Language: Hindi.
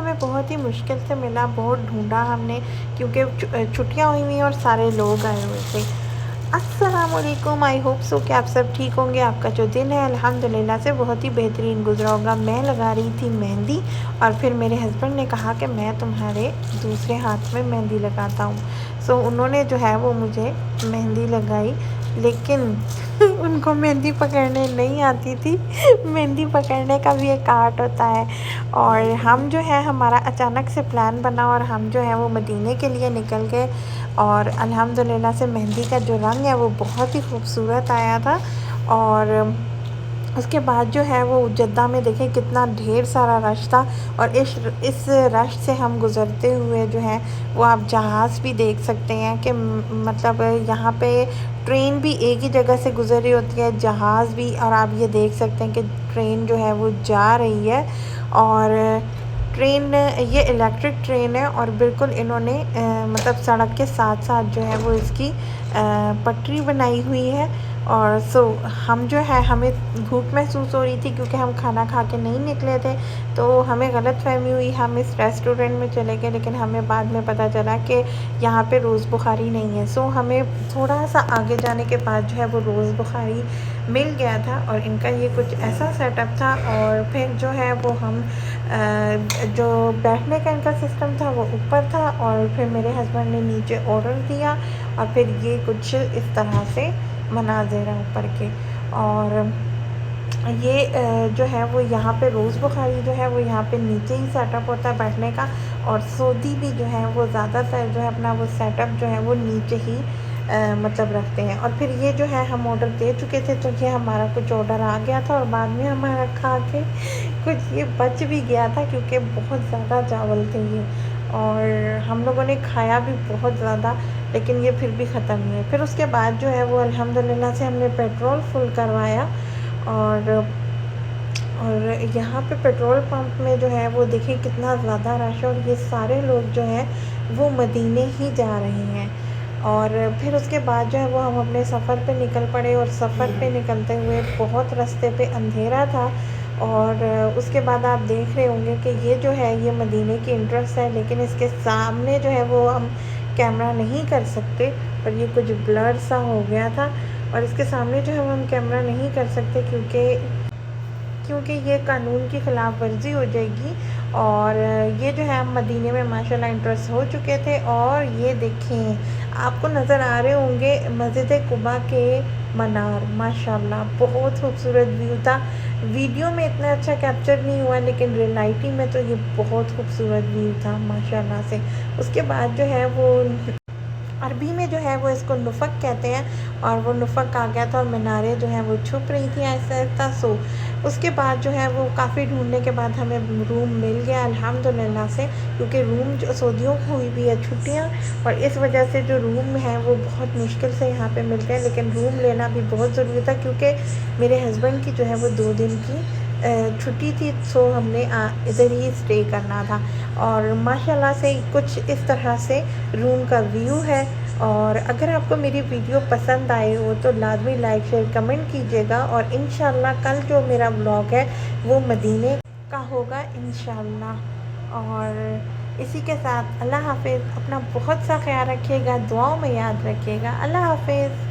हमें बहुत ही मुश्किल से मिला, बहुत ढूँढा हमने क्योंकि छुट्टियाँ हुई हुई और सारे लोग आए हुए थे। अस्सलामुअलैकुम, आई होप सो कि आप सब ठीक होंगे। आपका जो दिन है अल्हम्दुलिल्लाह से बहुत ही बेहतरीन गुज़रा होगा। मैं लगा रही थी मेहंदी और फिर मेरे हस्बैंड ने कहा कि मैं तुम्हारे दूसरे हाथ में मेहंदी लगाता हूँ। सो उन्होंने जो है वो मुझे मेहंदी लगाई, लेकिन उनको मेहंदी पकड़ने नहीं आती थी। मेहंदी पकड़ने का भी एक आर्ट होता है। और हम जो है, हमारा अचानक से प्लान बना और हम जो है वो मदीने के लिए निकल गए। और अल्हम्दुलिल्लाह से मेहंदी का जो रंग है वो बहुत ही खूबसूरत आया था। और उसके बाद जो है वो जद्दा में देखें कितना ढेर सारा रश था। और इस रश से हम गुज़रते हुए जो है वो आप जहाज़ भी देख सकते हैं कि मतलब यहाँ पे ट्रेन भी एक ही जगह से गुज़र रही होती है, जहाज़ भी। और आप ये देख सकते हैं कि ट्रेन जो है वो जा रही है। और ट्रेन ये इलेक्ट्रिक ट्रेन है और बिल्कुल इन्होंने मतलब सड़क के साथ साथ जो है वो इसकी पटरी बनाई हुई है। और हम जो है, हमें भूख महसूस हो रही थी क्योंकि हम खाना खा के नहीं निकले थे, तो हमें गलतफ़हमी हुई, हम इस रेस्टोरेंट में चले गए। लेकिन हमें बाद में पता चला कि यहाँ पे रोज़ बुखारी नहीं है। हमें थोड़ा सा आगे जाने के बाद जो है वो रोज़ बुखारी मिल गया था। और इनका ये कुछ ऐसा सेटअप था। और फिर जो है वो हम जो बैठने का इनका सिस्टम था वो ऊपर था और फिर मेरे हस्बैंड ने नीचे ऑर्डर दिया। और फिर ये कुछ इस तरह से मनाज़िर हैं ऊपर के। और ये जो है वो यहाँ पे रोज़ बुखारी जो है वो यहाँ पे नीचे ही सेटअप होता है बैठने का। और सऊदी भी जो है वो ज़्यादातर जो है अपना वो सेटअप जो है वो नीचे ही मतलब रखते हैं। और फिर ये जो है हम ऑर्डर दे चुके थे, तो ये हमारा कुछ ऑर्डर आ गया था और बाद में हमारा खा के कुछ ये बच भी गया था क्योंकि बहुत ज़्यादा चावल थे ये। और हम लोगों ने खाया भी बहुत ज़्यादा, लेकिन ये फिर भी ख़त्म नहीं है। फिर उसके बाद जो है वो अल्हम्दुलिल्लाह से हमने पेट्रोल फुल करवाया। और यहाँ पे पेट्रोल पंप में जो है वो देखिए कितना ज़्यादा रश है। और ये सारे लोग जो हैं वो मदीने ही जा रहे हैं। और फिर उसके बाद जो है वो हम अपने सफ़र पे निकल पड़े। और सफ़र पे निकलते हुए बहुत रास्ते पे अंधेरा था। और उसके बाद आप देख रहे होंगे कि ये जो है ये मदीने की एंट्रेंस है, लेकिन इसके सामने जो है वो हम कैमरा नहीं कर सकते, पर ये कुछ ब्लर सा हो गया था। और इसके सामने जो है वो हम कैमरा नहीं कर सकते क्योंकि ये कानून की ख़िलाफ़ वर्जी हो जाएगी। और ये जो है हम मदीने में माशाल्लाह इंटरेस्ट हो चुके थे। और ये देखें, आपको नज़र आ रहे होंगे मस्जिद कुबा के मनार, माशाल्लाह बहुत खूबसूरत व्यू था। वीडियो में इतना अच्छा कैप्चर नहीं हुआ, लेकिन रियलिटी में तो ये बहुत खूबसूरत व्यू था माशाल्लाह से। उसके बाद जो है वो अरबी में जो है वो इसको नुफ़क कहते हैं। और वो नुफ़क आ गया था और मीनारें जो हैं वो छुप रही थी ऐसा। उसके बाद जो है वो काफ़ी ढूंढने के बाद हमें रूम मिल गया अल्हम्दुलिल्लाह से, क्योंकि रूम जो सऊदियों को हुई भी है छुट्टियाँ, और इस वजह से जो रूम है वो बहुत मुश्किल से यहाँ पे मिलते हैं। लेकिन रूम लेना भी बहुत ज़रूरी था क्योंकि मेरे हस्बैंड की जो है वो 2 दिन की छुट्टी थी। हमने इधर ही स्टे करना था। और माशाल्लाह से कुछ इस तरह से रूम का व्यू है। और अगर आपको मेरी वीडियो पसंद आए हो तो लाजमी लाइक शेयर कमेंट कीजिएगा। और इंशाल्लाह कल जो मेरा ब्लॉग है वो मदीने का होगा इंशाल्लाह। और इसी के साथ अल्लाह हाफ़िज़। अपना बहुत सा ख्याल रखिएगा, दुआओं में याद रखिएगा। अल्लाह हाफ़िज़।